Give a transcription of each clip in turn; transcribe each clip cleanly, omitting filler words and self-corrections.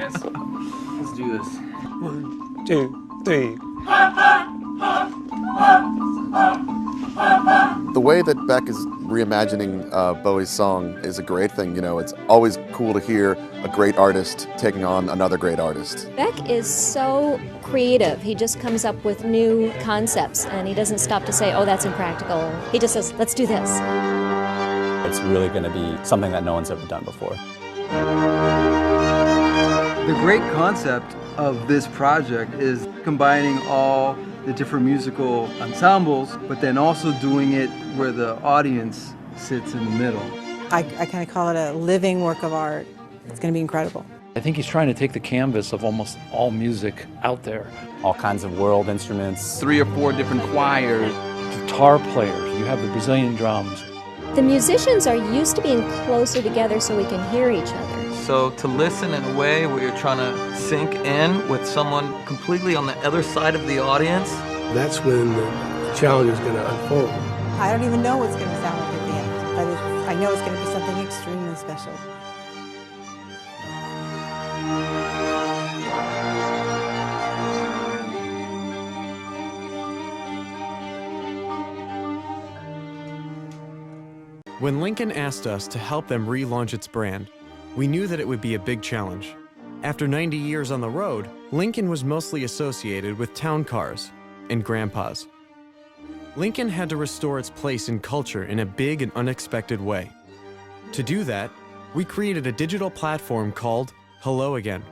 Let's do this. 1, 2, 3. The way that Beck is reimagining Bowie's song is a great thing. You know, it's always cool to hear a great artist taking on another great artist. Beck is so creative. He just comes up with new concepts, and he doesn't stop to say, oh, that's impractical. He just says, let's do this. It's really going to be something that no one's ever done before. The great concept of this project is combining all the different musical ensembles, but then also doing it where the audience sits in the middle. I kind of call it a living work of art. It's going to be incredible. I think he's trying to take the canvas of almost all music out there. All kinds of world instruments. 3 or 4 different choirs. Guitar players, you have the Brazilian drums. The musicians are used to being closer together so we can hear each other. So to listen in a way where you're trying to sink in with someone completely on the other side of the audience. That's when the challenge is going to unfold. I don't even know what's going to sound like at the end, but I know it's going to be something extremely special. When Lincoln asked us to help them relaunch its brand, we knew that it would be a big challenge. After 90 years on the road, Lincoln was mostly associated with town cars and grandpas. Lincoln had to restore its place in culture in a big and unexpected way. To do that, we created a digital platform called Hello Again.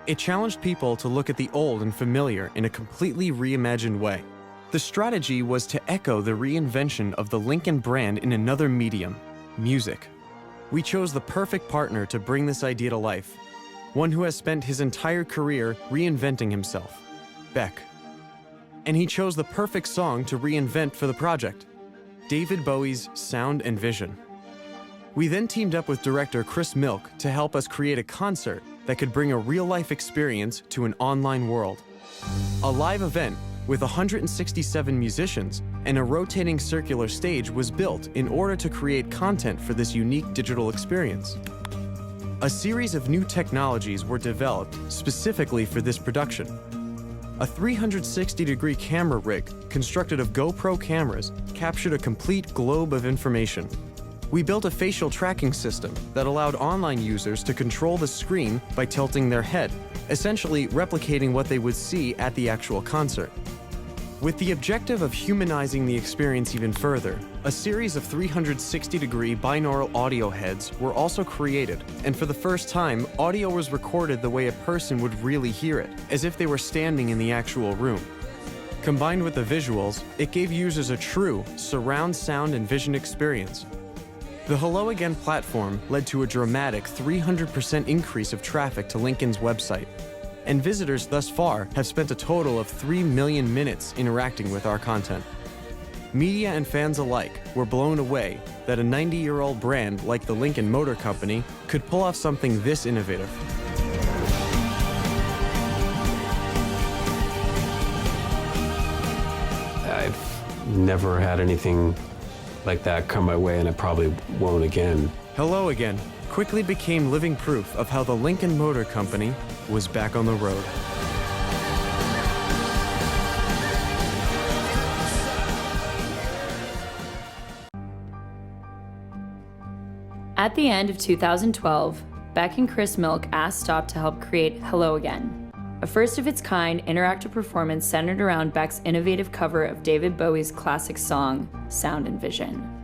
It challenged people to look at the old and familiar in a completely reimagined way. The strategy was to echo the reinvention of the Lincoln brand in another medium, music. We chose the perfect partner to bring this idea to life, one who has spent his entire career reinventing himself, Beck. And he chose the perfect song to reinvent for the project, David Bowie's Sound and Vision. We then teamed up with director Chris Milk to help us create a concert that could bring a real-life experience to an online world. A live event with 167 musicians and a rotating circular stage was built in order to create content for this unique digital experience. A series of new technologies were developed specifically for this production. A 360-degree camera rig constructed of GoPro cameras captured a complete globe of information. We built a facial tracking system that allowed online users to control the screen by tilting their head, essentially replicating what they would see at the actual concert. With the objective of humanizing the experience even further, a series of 360-degree binaural audio heads were also created, and for the first time, audio was recorded the way a person would really hear it, as if they were standing in the actual room. Combined with the visuals, it gave users a true surround sound and vision experience. The Hello Again platform led to a dramatic 300% increase of traffic to Lincoln's website, and visitors thus far have spent a total of 3 million minutes interacting with our content. Media and fans alike were blown away that a 90-year-old brand like the Lincoln Motor Company could pull off something this innovative. I've never had anything like that come my way, and I probably won't again. Hello Again quickly became living proof of how the Lincoln Motor Company was back on the road. At the end of 2012, Beck and Chris Milk asked Stop to help create Hello Again, a first-of-its-kind interactive performance centered around Beck's innovative cover of David Bowie's classic song, Sound and Vision.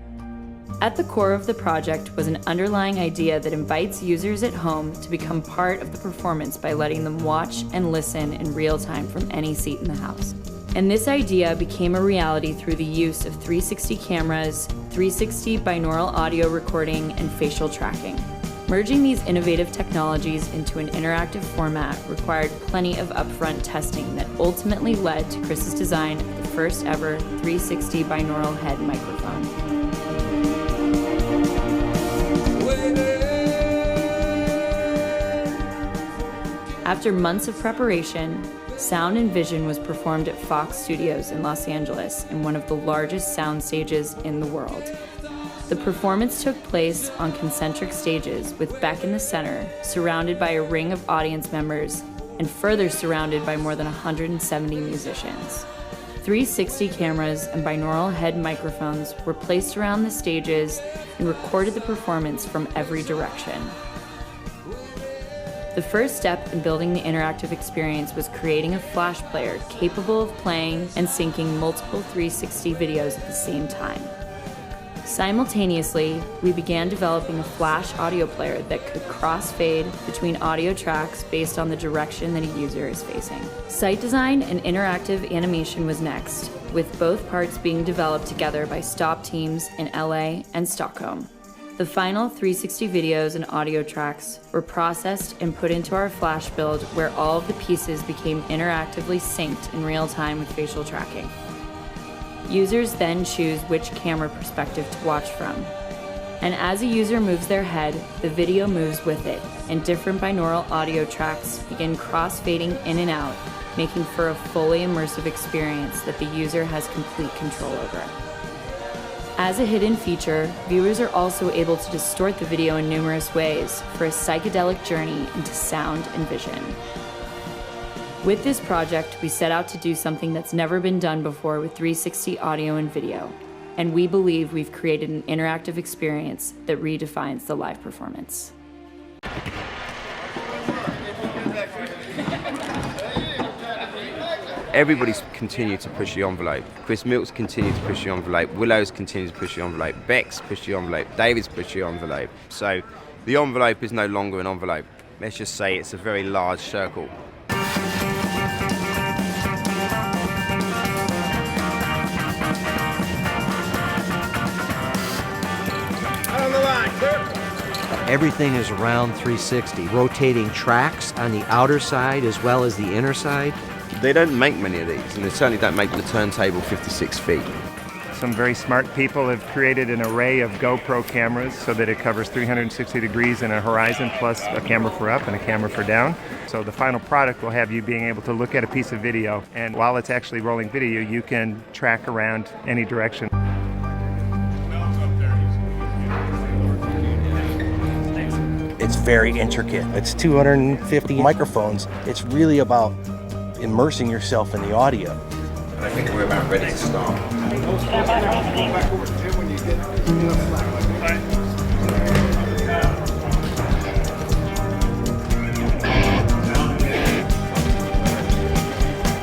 At the core of the project was an underlying idea that invites users at home to become part of the performance by letting them watch and listen in real time from any seat in the house. And this idea became a reality through the use of 360 cameras, 360 binaural audio recording, and facial tracking. Merging these innovative technologies into an interactive format required plenty of upfront testing that ultimately led to Chris's design of the first ever 360 binaural head microphone. After months of preparation, Sound and Vision was performed at Fox Studios in Los Angeles in one of the largest sound stages in the world. The The performance took place on concentric stages with Beck in the center, surrounded by a ring of audience members, and further surrounded by more than 170 musicians. 360 cameras and binaural head microphones were placed around the stages and recorded the performance from every direction. The first step in building the interactive experience was creating a flash player capable of playing and syncing multiple 360 videos at the same time. Simultaneously, we began developing a flash audio player that could cross-fade between audio tracks based on the direction that a user is facing. Site design and interactive animation was next, with both parts being developed together by STOP teams in LA and Stockholm. The final 360 videos and audio tracks were processed and put into our flash build, where all of the pieces became interactively synced in real time with facial tracking. Users then choose which camera perspective to watch from. And as a user moves their head, the video moves with it, and different binaural audio tracks begin cross-fading in and out, making for a fully immersive experience that the user has complete control over. As a hidden feature, viewers are also able to distort the video in numerous ways for a psychedelic journey into sound and vision. With this project, we set out to do something that's never been done before with 360 audio and video, and we believe we've created an interactive experience that redefines the live performance. Everybody's continued to push the envelope. Chris Milk's continued to push the envelope. Willow's continued to push the envelope. Beck's pushed the envelope. David's pushed the envelope. So the envelope is no longer an envelope. Let's just say it's a very large circle. Everything is around 360, rotating tracks on the outer side as well as the inner side. They don't make many of these, and they certainly don't make the turntable 56 feet. Some very smart people have created an array of GoPro cameras so that it covers 360 degrees in a horizon, plus a camera for up and a camera for down. So the final product will have you being able to look at a piece of video, and while it's actually rolling video, you can track around any direction. It's very intricate. It's 250 microphones. It's really about immersing yourself in the audio. I think we're about ready to start.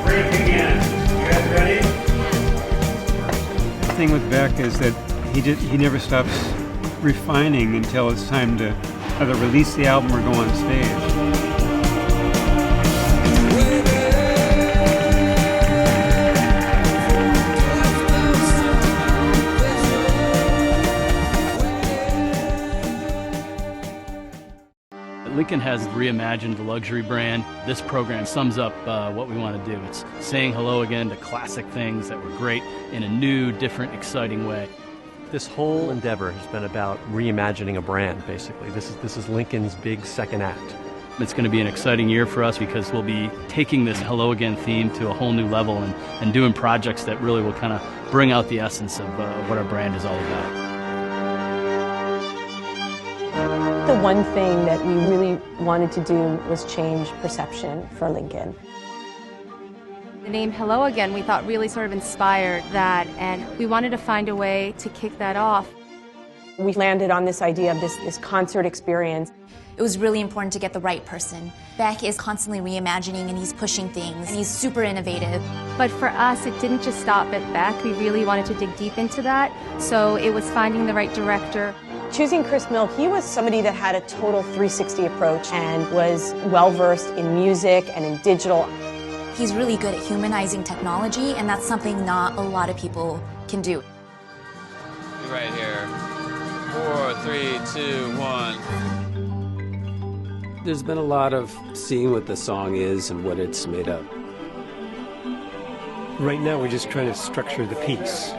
Break again. You guys ready? The thing with Beck is that he never stops refining until it's time to either release the album or go on stage. Lincoln has reimagined the luxury brand. This program sums up what we want to do. It's saying hello again to classic things that were great in a new, different, exciting way. This whole endeavor has been about reimagining a brand, basically. This is Lincoln's big second act. It's going to be an exciting year for us because we'll be taking this Hello Again theme to a whole new level and doing projects that really will kind of bring out the essence of what our brand is all about. The one thing that we really wanted to do was change perception for Lincoln. The name Hello Again, we thought really sort of inspired that, and we wanted to find a way to kick that off. We landed on this idea of this concert experience. It was really important to get the right person. Beck is constantly reimagining and he's pushing things and he's super innovative. But for us, it didn't just stop at Beck. We really wanted to dig deep into that. So it was finding the right director. Choosing Chris Milk, he was somebody that had a total 360 approach and was well-versed in music and in digital. He's really good at humanizing technology, and that's something not a lot of people can do. Right here. 4, 3, 2, 1. There's been a lot of seeing what the song is and what it's made of. Right now, we're just trying to structure the piece.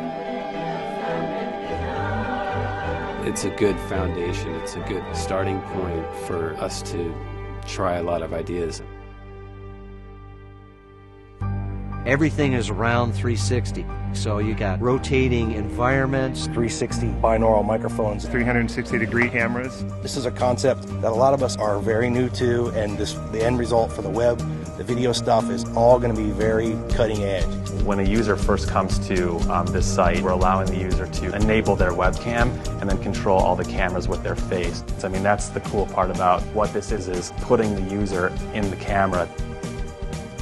It's a good foundation. It's a good starting point for us to try a lot of ideas. Everything is around 360. So you got rotating environments, 360 binaural microphones, 360-degree cameras. This is a concept that a lot of us are very new to, and the end result for the web, the video stuff is all going to be very cutting edge. When a user first comes to this site, we're allowing the user to enable their webcam and then control all the cameras with their face. I mean, that's the cool part about what this is putting the user in the camera.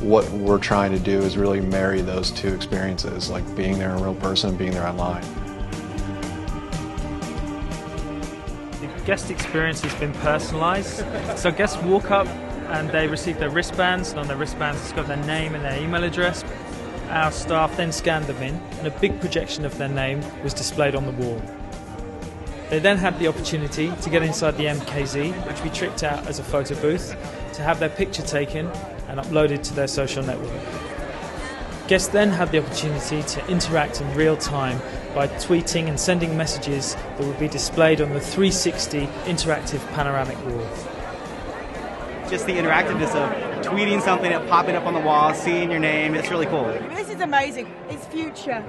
What we're trying to do is really marry those two experiences, like being there in real person, being there online. The guest experience has been personalized. So guests walk up and they receive their wristbands, and on their wristbands it's got their name and their email address. Our staff then scanned them in, and a big projection of their name was displayed on the wall. They then had the opportunity to get inside the MKZ, which we tricked out as a photo booth, to have their picture taken and uploaded to their social network. Guests then had the opportunity to interact in real time by tweeting and sending messages that would be displayed on the 360 interactive panoramic wall. Just the interactiveness of tweeting something and popping up on the wall, seeing your name, it's really cool. This is amazing. It's future.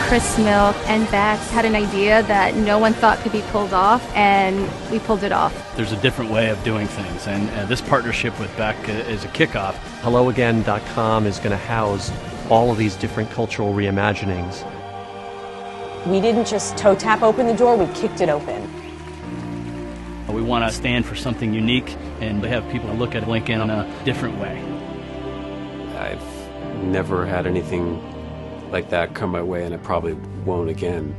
Chris Milk and Beck had an idea that no one thought could be pulled off, and we pulled it off. There's a different way of doing things, and this partnership with Beck is a kickoff. HelloAgain.com is going to house all of these different cultural reimaginings. We didn't just toe tap open the door, we kicked it open. We want to stand for something unique and have people look at Lincoln in a different way. I've never had anything like that come my way, and I probably won't again.